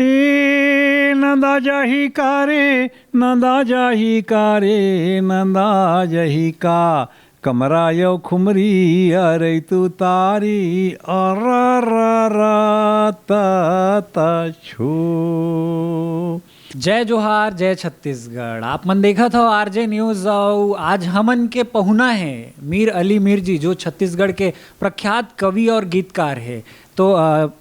हे नंदा जाही कारे, नंदा जाही कारे, नंदा जाही का कमरा यो खुमरी अरे तू तारी छू। जय जोहार, जय छत्तीसगढ़। आप मन देखा था आरजे न्यूज़। आज हमन के पहुना है मीर अली मीर जी, जो छत्तीसगढ़ के प्रख्यात कवि और गीतकार है। तो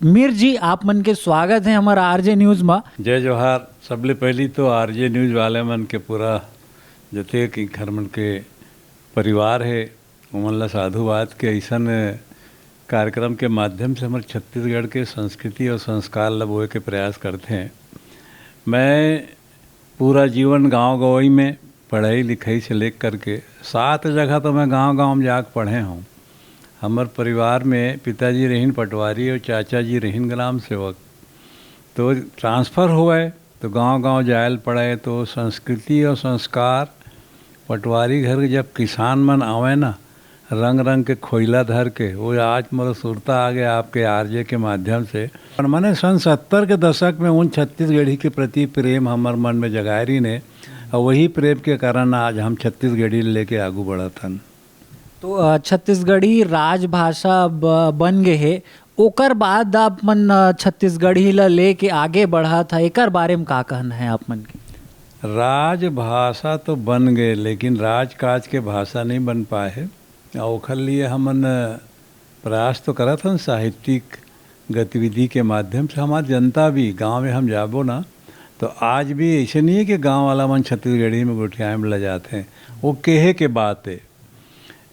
मीर जी, आप मन के स्वागत है हमारा आरजे न्यूज़ में। जय जोहार। सबले पहली तो आरजे न्यूज़ वाले मन के पूरा जते कि घर मन के परिवार है उमन ला साधुवाद के ऐसन कार्यक्रम के माध्यम से हमारे छत्तीसगढ़ के संस्कृति और संस्कार ला बोए के प्रयास करते हैं। मैं पूरा जीवन गांव गवई में पढ़ाई लिखाई से लेकर करके 7 जगह तो मैं गांव में जाकर पढ़े हूँ। हमारे परिवार में पिताजी रहीन पटवारी और चाचा जी रहीन ग्राम सेवक। तो ट्रांसफ़र हुआ है तो गांव जायल पड़े तो संस्कृति और संस्कार पटवारी घर के जब किसान मन आवे ना रंग रंग के खोइला धर के, वो आज मोर सुरता आ गया आपके आरजे के माध्यम से। और मैंने सन 70 के दशक में उन छत्तीसगढ़ी के प्रति प्रेम हमारे मन में जगारी ने, और वही प्रेम के कारण आज हम छत्तीसगढ़ी लेके आगू बढ़तन। तो छत्तीसगढ़ी राजभाषा बन गए है, ओकर बाद आप मन छत्तीसगढ़ी ला लेके आगे बढ़ा था, एकर बारे में का कहना है आप मन के? राजभाषा तो बन गए लेकिन राजकाज के भाषा नहीं बन पाए है। ओखर लिए हमन प्रयास तो करत हन साहित्यिक गतिविधि के माध्यम से। हमारी जनता भी गांव में हम जाबो ना तो आज भी ऐसे नहीं है कि गांव वाला मन छत्तीसगढ़ी में गोठियाए में ले जाते हैं। वो कहे के बात है।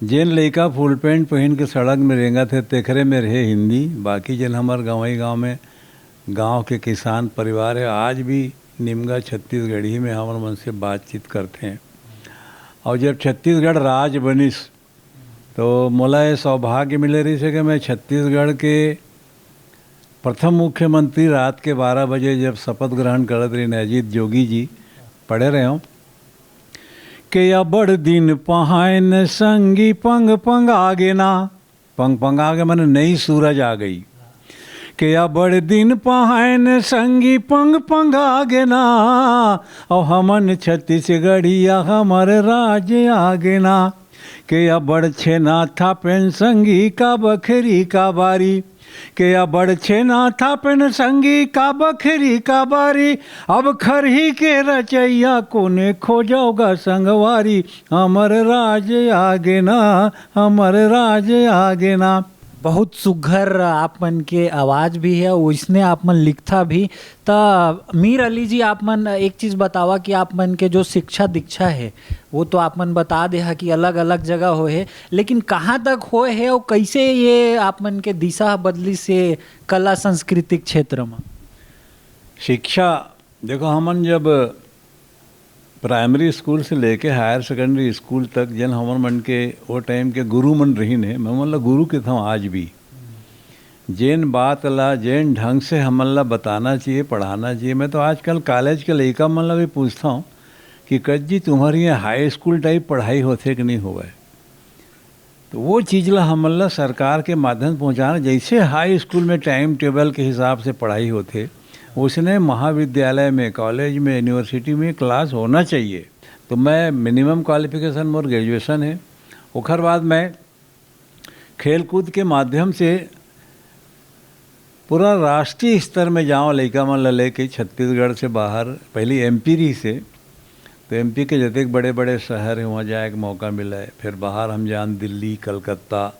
जिन लड़का फुल पैंट पहन के सड़क में रेंगत है तेखरे में रहे हिंदी, बाकी जिन हमारे गाँव में गांव के किसान परिवार है आज भी निमगा छत्तीसगढ़ी में हमारे मन से बातचीत करते हैं। और जब छत्तीसगढ़ राज बनिस तो मोला ये सौभाग्य मिले रही से कि मैं छत्तीसगढ़ के प्रथम मुख्यमंत्री रात के 12 बजे जब शपथ ग्रहण करत रही अजीत जोगी जी पढ़े रहे हों कि या बड़ दिन पहाइन संगी पंग पंग आगे ना, पंग पंग आगे मैंने नई सूरज आ गई कि या बड़ दिन पहाइन संगी पंग पंग आगे ना, और हमन छत्तीसगढ़िया हमर राज्य आगे ना, के या बड़ छेना था पेन संगी का बखरी का बारी, के या बड़ छेना था पेन संगी का बखरी का बारी, अब खरही के रचैया कोने खोजोगा संगवारी, हमर राज आगे ना, हमर राज आगे ना। बहुत सुघर आप मन के आवाज़ भी है, उसने आप मन लिखता भी। तो मीर अली जी, आप मन एक चीज़ बतावा कि आप मन के जो शिक्षा दीक्षा है वो तो आप मन बता दे है कि अलग अलग जगह हो है, लेकिन कहाँ तक हो है और कैसे ये आप मन के दिशा बदली से कला सांस्कृतिक क्षेत्र में? शिक्षा देखो, हमन जब प्राइमरी स्कूल से लेके हायर सेकेंडरी स्कूल तक जन हमन मन के वो टाइम के गुरु मन रही ने, मैं मन ला गुरु के था आज भी। जेन बात ला जेन ढंग से हमन ला बताना चाहिए पढ़ाना चाहिए। मैं तो आजकल कॉलेज के लड़का मन ला भी पूछता हूँ कि कच जी तुम्हारी यहाँ हाई स्कूल टाइप पढ़ाई होते कि नहीं होवे। तो वो चीज़ ला हमन ला सरकार के माध्यम से पहुँचाना, जैसे हाई स्कूल में टाइम टेबल के हिसाब से पढ़ाई होते उसने महाविद्यालय में कॉलेज में यूनिवर्सिटी में क्लास होना चाहिए। तो मैं मिनिमम क्वालिफिकेशन मोर ग्रेजुएशन है। उखर बाद मैं खेल कूद के माध्यम से पूरा राष्ट्रीय स्तर में जाऊँ लड़का मन ला लेके छत्तीसगढ़ से बाहर, पहली एमपी रही से तो एमपी के जते बड़े बड़े शहर है वहाँ जाए का मौका मिला है। फिर बाहर हम जान दिल्ली कलकत्ता।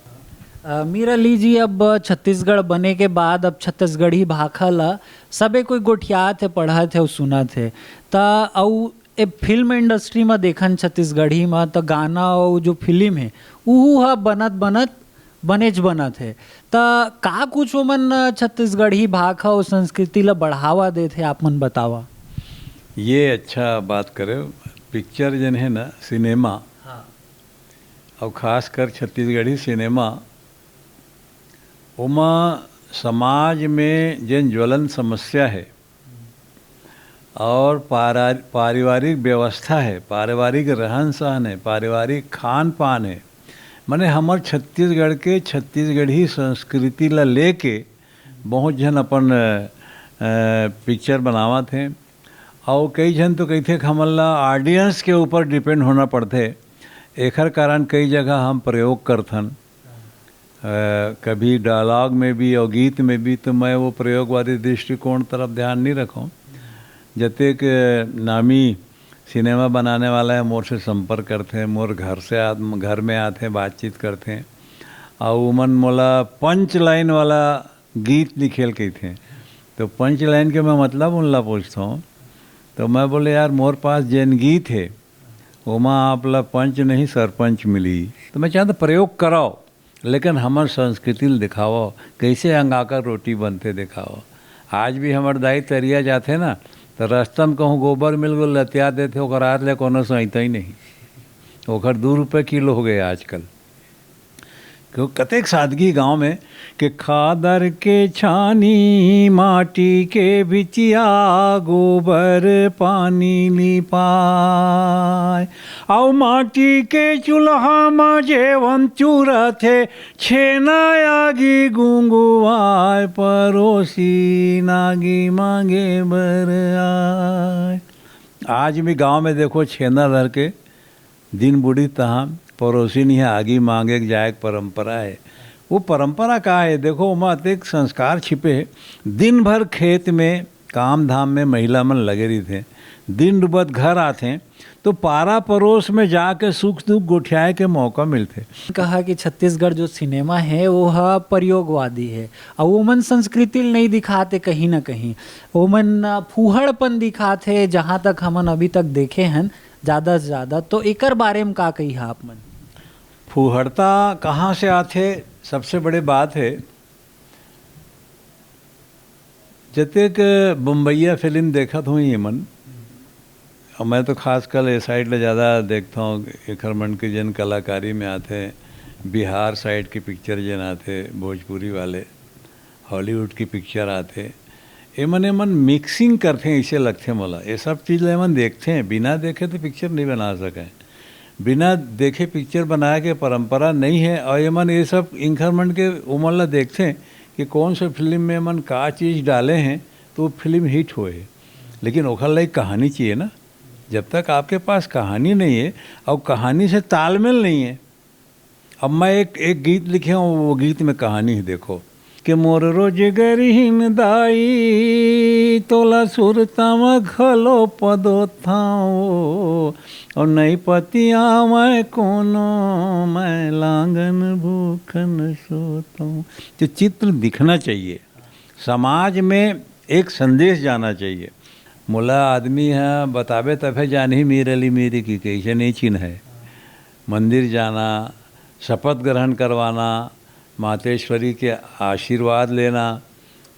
मीर अली जी, अब छत्तीसगढ़ बने के बाद अब छत्तीसगढ़ी भाखा ला सबे कोई गोठियात है पढ़त है और सुनत है। तो और ए फिल्म इंडस्ट्री में देखन छत्तीसगढ़ी में तो गाना और जो फिल्म है वो हा बनेच बनत है। तो का कुछ मन छत्तीसगढ़ी भाखा और संस्कृति ला बढ़ावा देते आप मन बतावा? ये अच्छा बात करे। पिक्चर जन है ना सिनेमा, हाँ, और ख़ास कर छत्तीसगढ़ी सिनेमा, उमा समाज में जिन ज्वलन समस्या है और पारिवारिक व्यवस्था है, पारिवारिक रहन सहन है, पारिवारिक खान पान है, माने हमार छत्तीसगढ़ के छत्तीसगढ़ी संस्कृति ला लेके बहुत जन अपन पिक्चर बनावा थे। और कई जन तो कही थे कि हमला ऑडियंस के ऊपर डिपेंड होना पड़ते, एकर कारण कई जगह हम प्रयोग करथन, कभी डायलॉग में भी और गीत में भी, तो मैं वो प्रयोगवादी दृष्टिकोण तरफ ध्यान नहीं रखूँ। जतेक नामी सिनेमा बनाने वाला है मोर से संपर्क करते हैं, मोर घर में आते हैं, बातचीत करते हैं, और उमन मोला पंच लाइन वाला गीत लिखेल कही थे। तो पंच लाइन के मैं मतलब उनला पूछता हूँ, तो मैं बोले यार मोर पास जैन गीत है ओमा आपला पंच नहीं सरपंच मिली, तो मैं चाहता प्रयोग कराओ, लेकिन हमार संस्कृति दिखाओ, कैसे अंगाकर रोटी बनते दिखाओ। आज भी हमारे दाई तरिया जाते ना, तो रास्ता में कहूँ गोबर मिल गो लतिया देते, ओकर आज ले कोनो सहिता ही नहीं, ओकर 2 रुपये किलो हो गए आजकल। क्यों कतेक सादगी गांव में कि खादर के छानी माटी के बिचिया गोबर पानी लिपाय, और माटी के चूल्हा में जेवन चूरा थे छेना आगी गुंगुआय, परोसी नागी मांगे बर आय। आज भी गांव में देखो छेना धर के दिन बूढ़ी तहाँ पड़ोसी नहीं है आगे मांगे जाए परंपरा है। वो परंपरा का है, देखो वहाँ अतिक संस्कार छिपे है। दिन भर खेत में काम धाम में महिला मन लगे रही थे, दिन डूबत घर आते तो पारा पड़ोस में जाके सुख दुख गोठियाए के मौका मिलते। कहा कि छत्तीसगढ़ जो सिनेमा है वो है प्रयोगवादी है, और वो मन संस्कृति नहीं दिखाते, कहीं ना कहीं वो मन फूहड़पन दिखाते, जहाँ तक हमन अभी तक देखे हैं ज़्यादा से ज़्यादा। तो एकर बारे में का कही आप मन? फूहड़ता कहाँ से आते, सबसे बड़े बात है जतेक बम्बैया फिल्म देखत हुई ये मन, और मैं तो खासकर ये साइड ले ज़्यादा देखता हूँ, एकर मन के जन कलाकारी में आते, बिहार साइड की पिक्चर जन आते, भोजपुरी वाले, हॉलीवुड की पिक्चर आते, एमन मिक्सिंग करते हैं, इसे लगते हैं मोला ये सब चीज़ एमन देखते हैं। बिना देखे तो पिक्चर नहीं बना सकें, बिना देखे पिक्चर बनाए के परंपरा नहीं है। और एमन ये सब इंखरमंड के उमरला देखते हैं कि कौन से फिल्म में एमन का चीज़ डाले हैं तो वो फिल्म हिट होए, लेकिन ओखर लायक कहानी चाहिए ना। जब तक आपके पास कहानी नहीं है और कहानी से तालमेल नहीं है, अब मैं एक गीत लिखे हूँ, वो गीत में कहानी है, देखो कि मोर रोजगरहीन दाई तोला सुरताम घलो पदो थाओ, और नहीं पतिया मैं कोनो मैं लांगन भूखन सोता हूँ। तो चित्र दिखना चाहिए, समाज में एक संदेश जाना चाहिए। मुला आदमी है बतावे तभे जान ही मीरली मेरी की कैसे नहीं चिन्ह है। मंदिर जाना, शपथ ग्रहण करवाना, मातेश्वरी के आशीर्वाद लेना।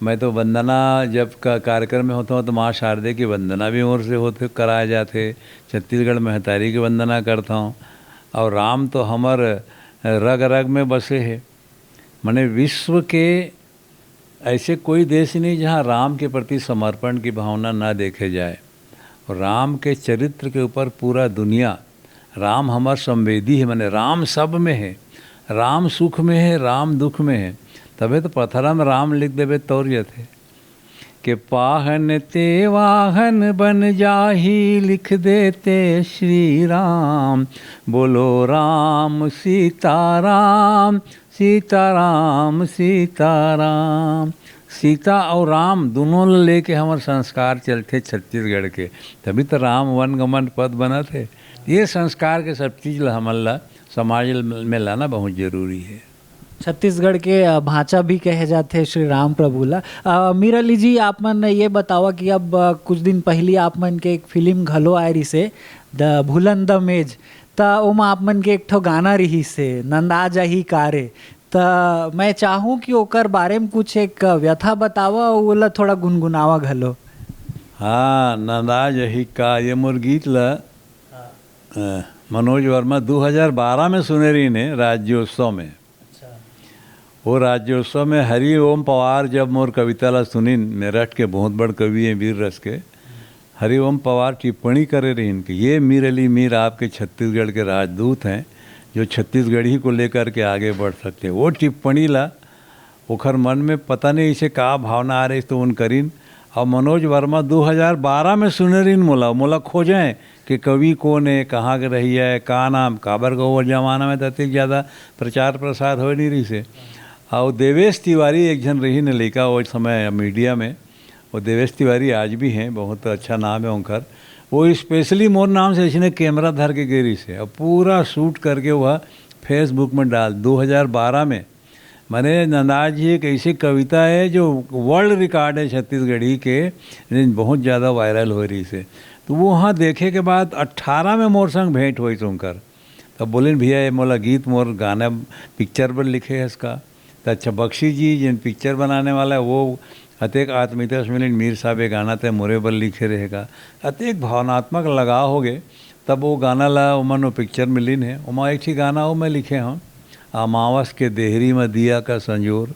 मैं तो वंदना जब का कार्यक्रम में होता हूँ तो माँ शारदे की वंदना भी ओर से होते कराए जाते, छत्तीसगढ़ महतारी की वंदना करता हूँ। और राम तो हमार रग रग में बसे है, माने विश्व के ऐसे कोई देश नहीं जहाँ राम के प्रति समर्पण की भावना ना देखे जाए। और राम के चरित्र के ऊपर पूरा दुनिया, राम हमार संवेदी है, माने राम सब में है, राम सुख में है, राम दुख में है। तबे तो पथरा में राम लिख देवे तौरियत है कि पाहन ते वाहन बन जाही लिख देते श्री राम, बोलो राम सीताराम सीताराम सीताराम। सीता और राम दोनों लेके हमारे संस्कार चलते छत्तीसगढ़ के, तभी तो राम वन गमन पद बना थे। ये संस्कार के सब चीज़ हमला समाज में लाना बहुत ज़रूरी है। छत्तीसगढ़ के भाषा भी कहे जाते श्री राम प्रभुला। मीराली जी, आप मन ये बतावा कि अब कुछ दिन पहले आप मन के एक फिल्म घलो आए रही से द भूलन द मेज, त ओमा आप मन के एक ठो गाना रही से नंदा जाही कारे, त मैं चाहूँ कि ओकर बारे में कुछ एक व्यथा बतावा, ओला थोड़ा गुनगुनावा घलो। हाँ, नंदा जाही का ये मोर गीत ला मनोज वर्मा 2012 में सुने रही ने राज्योत्सव में। वो राज्योत्सव में हरि ओम पवार जब मोर कविता ला सुनी, मेरठ के बहुत बड़ कवि हैं वीर रस के, हरि ओम पवार टिप्पणी करे रही इनकी, ये मीर अली मीर आपके छत्तीसगढ़ के राजदूत हैं जो छत्तीसगढ़ी को लेकर के आगे बढ़ सकते हैं। वो टिप्पणी ला ओखर मन में पता नहीं इसे का भावना आ रही तो उन करीन, और मनोज वर्मा 2012 में सुनरीन मोला मोला खोजें कि कवि कौन है, कहाँ के रही है, का नाम काबर को। वो जमाना में तो ज़्यादा प्रचार प्रसार हो नहीं रही से। और देवेश तिवारी एक जन रही ने लिखा वो समय मीडिया में, वो देवेश तिवारी आज भी हैं, बहुत अच्छा नाम है उनका। वो स्पेशली मोर नाम से इसने कैमरा धर के गेरी से और पूरा शूट करके वह फेसबुक में डाल 2012 में। मैंने नंदाज जी एक ऐसी कविता है जो वर्ल्ड रिकॉर्ड है छत्तीसगढ़ी के, लेकिन बहुत ज़्यादा वायरल हो रही से। तो वो वहाँ देखे के बाद 18 में मोर संग भेंट हुई सुनकर। तब बोले भैया ये मोला गीत मोर गाना पिक्चर पर लिखे है इसका। तो अच्छा बख्शी जी जिन पिक्चर बनाने वाला है वो अतेक आत्मीयता से मिले मीर साहब ये गाना तो मोरे पर लिखे रहेगा, अतेक भावनात्मक लगाव हो गए। तब वो गाना ला उमन वो पिक्चर मिलीन है। उमा एक ही गाना वो मैं लिखे हूँ, अमावस के देहरी में दिया का संजोर।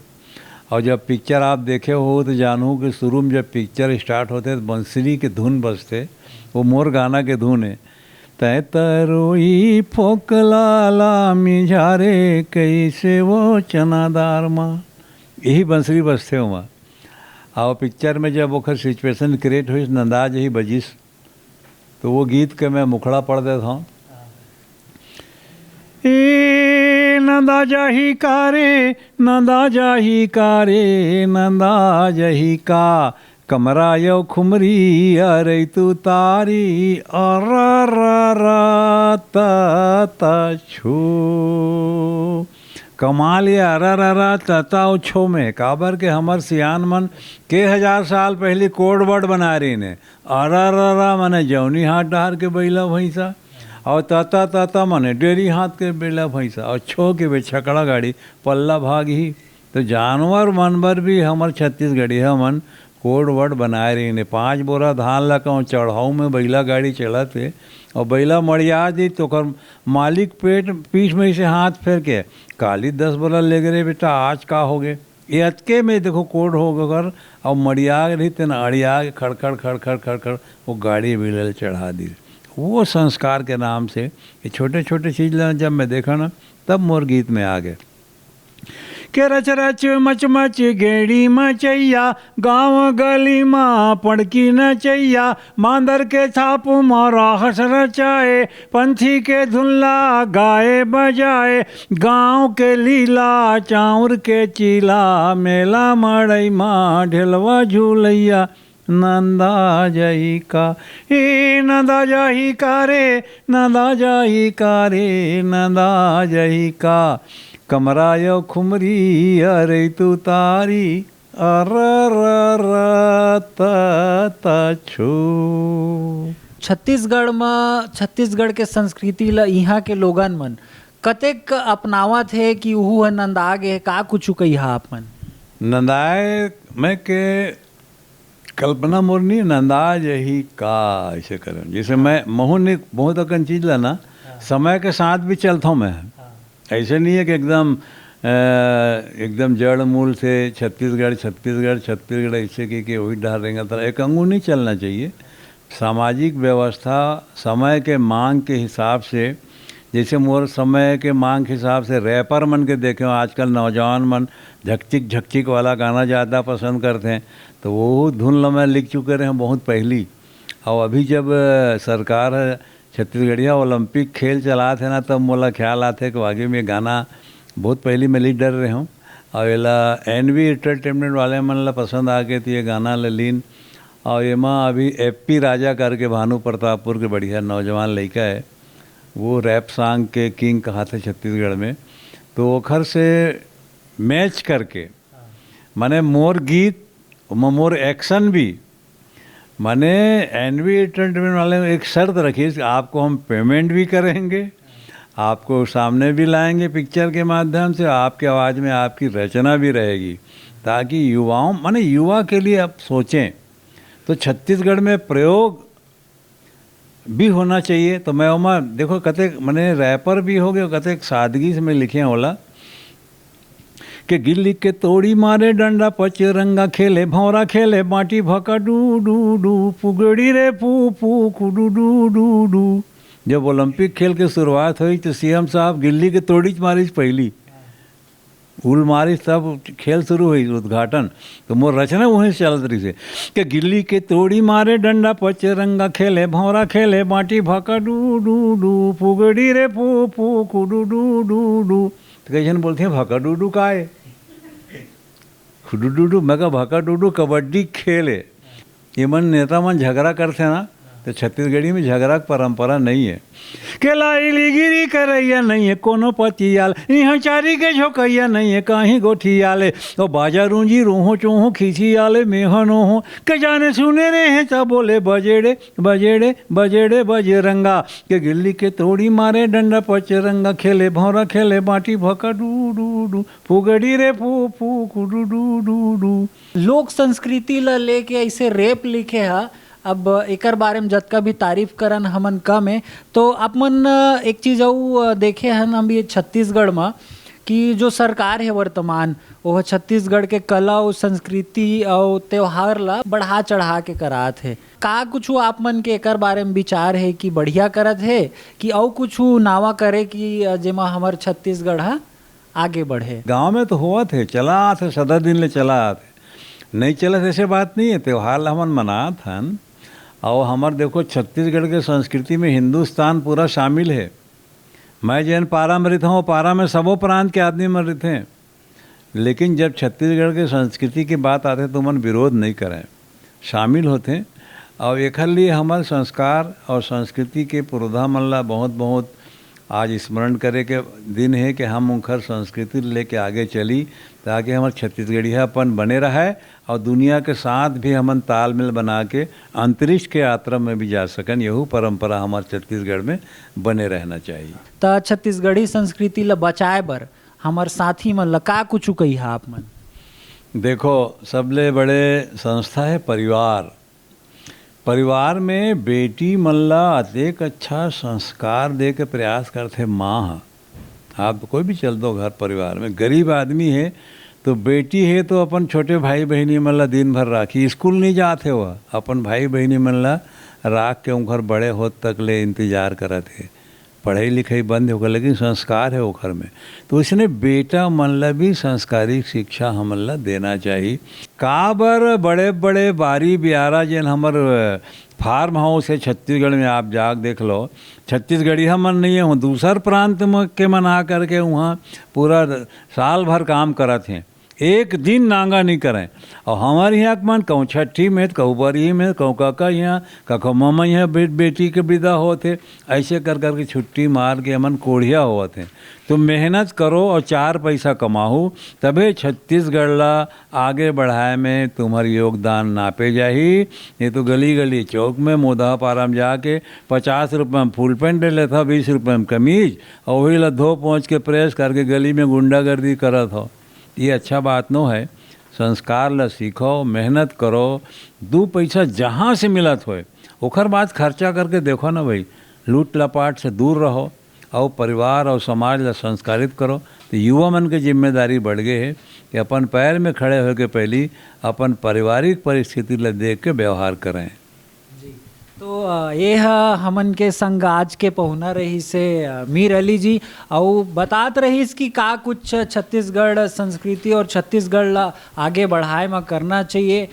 और जब पिक्चर आप देखे हो तो जानू कि शुरू में जब पिक्चर स्टार्ट होते तो बंसरी के धुन बजते, वो मोर गाना के धुन है। तय तरोई फोकलाला मिझारे कैसे वो चनादार माँ, यही बंसरी बजते हो वहाँ। और पिक्चर में जब वो सिचुएशन क्रिएट हुई नंदाज ही बजिस, तो वो गीत के मैं मुखड़ा पढ़ देता हूँ। ए नंदा जाही कारे, नंदा जाही कारे, नंदा जही का कमरा यो खुमरी अरे तू तारी अर छू कमाल ये अर तताओ छो में काबर के हमर सियान मन के 1000 साल पहले कोड वर्ड बना रही ने। अर मने जौनी हाथ डार के बैला भैंसा, और तता तता मने डेरी हाथ के बेला भैंसा, और छो के बे छकड़ा गाड़ी पल्ला भाग ही। तो जानवर मन बर भी हमर छत्तीसगढ़ी हमन कोड वर्ड बनाए रही ने। 5 बोरा धान ला कहूँ चढ़ाऊ में बैला गाड़ी चलाते और बैला मड़िया दी तो कर मालिक पेट पीठ में से हाथ फेर के काली 10 बोरा ले गए बेटा आज का हो गए। ये अतके में देखो कोड हो गकर और मड़िया रही तेना अड़िया खड़खड़ खड़खड़ खड़खड़ वो गाड़ी बिलल चढ़ा दी। वो संस्कार के नाम से ये छोटे छोटे चीज़ जब मैं देखा ना तब मोर गीत में आ गए के रच रच मच मच गेड़ी मचैया गाँव गली माँ पड़की नचैया मांदर के छाप मारा हस रचाए पंथी के धुल्ला गाए बजाए गाँव के लीला चाउर के चीला मेला मड़ई माँ ढेलवा झूलैया नंदा जही का हे नंदा जही का रे नंदा जही का रे नंदा जही का कमरा यो खुमरी अरे तू तारी अर छू। छत्तीसगढ़ में छत्तीसगढ़ के संस्कृति ला यहाँ के लोगन मन कतेक अपनावत है कि उहू नंदाग है का कुछ कहिहा आप मन? नंदाए मैं के कल्पना मोरनी नंदाज यही का ऐसे करें जैसे मैं महू ने बहुत अकन चीज़ ला ना समय के साथ भी चलता हूँ मैं। ऐसे नहीं है कि एकदम जड़ मूल से छत्तीसगढ़ छत्तीसगढ़ छत्तीसगढ़ ऐसे कि वही डाल रहेंगे तो एक अंगू नहीं चलना चाहिए। सामाजिक व्यवस्था समय के मांग के हिसाब से, जैसे मोर समय के मांग के हिसाब से रैपर मन के देखे आजकल नौजवान मन झकचिक झकचिक वाला गाना ज़्यादा पसंद करते हैं, तो वो धुन मैं लिख चुके रहे हैं बहुत पहली। और अभी जब सरकार छत्तीसगढ़िया ओलंपिक खेल चला थे ना तब मोला ख्याल आते कि आगे में गाना बहुत पहली मैं लिख डर रहे हूँ और एला एनवी एंटरटेनमेंट वाले मन ला पसंद आ गए तो ये गाना लीन। और ये माँ अभी एपी राजा करके भानु प्रतापपुर के बढ़िया नौजवान लड़का है, वो रैप सॉन्ग के किंग कहा थे छत्तीसगढ़ में। तो ओखर से मैच करके माने मोर गीत मोर एक्शन भी माने एनवी एंटरटेनमेंट वाले ने एक शर्त रखी कि आपको हम पेमेंट भी करेंगे, आपको सामने भी लाएंगे पिक्चर के माध्यम से, आपके आवाज़ में आपकी रचना भी रहेगी ताकि युवाओं माने युवा के लिए आप सोचें। तो छत्तीसगढ़ में प्रयोग भी होना चाहिए। तो मैं वहाँ देखो कतेक मैंने रैपर भी हो गए, कतेक सादगी से मैं लिखे होला कि गिल्ली के तोड़ी मारे डंडा पचे रंगा खेले भौरा खेले बाटी भका डू डू डू पुगड़ी रे पू पू कुडू डू डू डू। जब ओलंपिक खेल की शुरुआत हुई तो सीएम साहब गिल्ली के तोड़ी मारी पहली उल मारी तब खेल शुरू हुई उद्घाटन, तो मोर रचना वहीं से चलत रही से कि गिल्ली के तोड़ी मारे डंडा पचरंगा खेले भौरा खेले बाटी भाका डू डू डू पुगड़ी रे पू पू कुडू डू डू डू। तो कई जन बोलते हैं भाका डू डू का है, खुडू डू डू, मैं कहा भाका डू डू कबड्डी खेले। ये मन नेता मन झगड़ा करते ना, तो छत्तीसगढ़ी में झगड़ा की परंपरा नहीं है। के लाइली गिरी करैया नहीं है कोनो पतियाल, यहाँ चारी के झोकैया नहीं है कहीं गोठियाले, तो बाजा रूंजी रूहो चूहो खींची आले मेहनो हो के जाने सुने रे हैं तब बोले बजेड़े बजेड़े बजेड़े बजरंगा के गिल्ली के तोड़ी मारे डंडा पचरंगा खेले भौरा खेले बाटी भका डू डू डू फुगड़ी रे फू फू कुडू डू डू डू। लोक संस्कृति ला लेके ऐसे रेप लिखे हा। अब एकर बारे में जतका भी तारीफ करन हमन कम है। तो आप मन एक चीज़ और देखे हन हम ये छत्तीसगढ़ में कि जो सरकार है वर्तमान वो छत्तीसगढ़ के कला और संस्कृति और त्योहार ला बढ़ा चढ़ा के करात है। का कुछ आप मन के एकर बारे में विचार है कि बढ़िया करत है कि और कुछ नावा करे कि जेमा हमार छत्तीसगढ़ हा आगे बढ़े। गांव में तो हुआ थे चला थे सदा दिन ले चला आते, नहीं चला ऐसे बात नहीं है। त्योहार ला हमन मनात हन और हमार देखो छत्तीसगढ़ के संस्कृति में हिंदुस्तान पूरा शामिल है। मैं जैन पारा में रहता हूँ, पारा में सबों प्रांत के आदमी मर रहते हैं, लेकिन जब छत्तीसगढ़ के संस्कृति की बात आते तो मन विरोध नहीं करें, शामिल होते हैं। और एक लिए हमारे संस्कार और संस्कृति के पुरोधा मन ला बहुत बहुत आज स्मरण करे के दिन है कि हम उनकर संस्कृति लेके आगे चली ताकि हमारे छत्तीसगढ़ियापन बने रहे और दुनिया के साथ भी हमन तालमेल बना के अंतरिक्ष के यात्रा में भी जा सकन। यही परंपरा हमारे छत्तीसगढ़ में बने रहना चाहिए। तो छत्तीसगढ़ी संस्कृति ला बचाए बर हमार साथी मन ला का कुछ कही आप मन? देखो सबले बड़े संस्था है परिवार। परिवार में बेटी मन ला अतेक अच्छा संस्कार दे के प्रयास करते माँ। आप कोई भी चल दो घर परिवार में, गरीब आदमी है तो बेटी है तो अपन छोटे भाई बहनी मन ला दिन भर राखी, स्कूल नहीं जाते वह अपन भाई बहनी मन ला राख के उनकर बड़े होत तक ले इंतजार करत है। पढ़ाई लिखाई बंद होकर लेकिन संस्कार है वो घर में, तो इसने बेटा मन ला भी संस्कारिक शिक्षा हमन ला देना चाहिए। काबर बड़े बड़े बारी बियारा जन हमर फार्म हाउस है छत्तीसगढ़ में, आप जाग देख लो। छत्तीसगढ़ी हमन नहीं है, दूसर प्रांत में के मन आ करके वहाँ पूरा साल भर काम करत हैं, एक दिन नांगा नहीं करें। और हमारे यहाँ के मन कहूँ छठी में कहूँ बरी में कहूँ काका यहाँ कहूँ मामा यहाँ बेटी के विदा होते, ऐसे कर करके छुट्टी मार के हमन कोढ़िया होते हैं। तो मेहनत करो और चार पैसा कमाओ, तबे छत्तीसगढ़ ला आगे बढ़ाए में तुम्हारी योगदान नापे जाही। ये तो गली गली चौक में मोदा पारा में जाके 50 रुपये में फुल पैंट ले लेता, 20 रुपये में कमीज, और वही ला धो पहुँच के प्रेस करके गली में गुंडागर्दी करत हो। ये अच्छा बात नो है। संस्कार ला सीखो, मेहनत करो, 2 पैसा जहाँ से मिलत होए ओखर बाद खर्चा करके देखो ना भाई, लूट लपाट से दूर रहो और परिवार और समाज ला संस्कारित करो। तो युवा मन के जिम्मेदारी बढ़ गए है कि अपन पैर में खड़े होकर पहली अपन पारिवारिक परिस्थिति ला देख के व्यवहार करें। तो ये हमन के संग आज के पहुना रही से मीर अली जी, और बतात रहीस कि का कुछ छत्तीसगढ़ संस्कृति और छत्तीसगढ़ ला आगे बढ़ाए में करना चाहिए।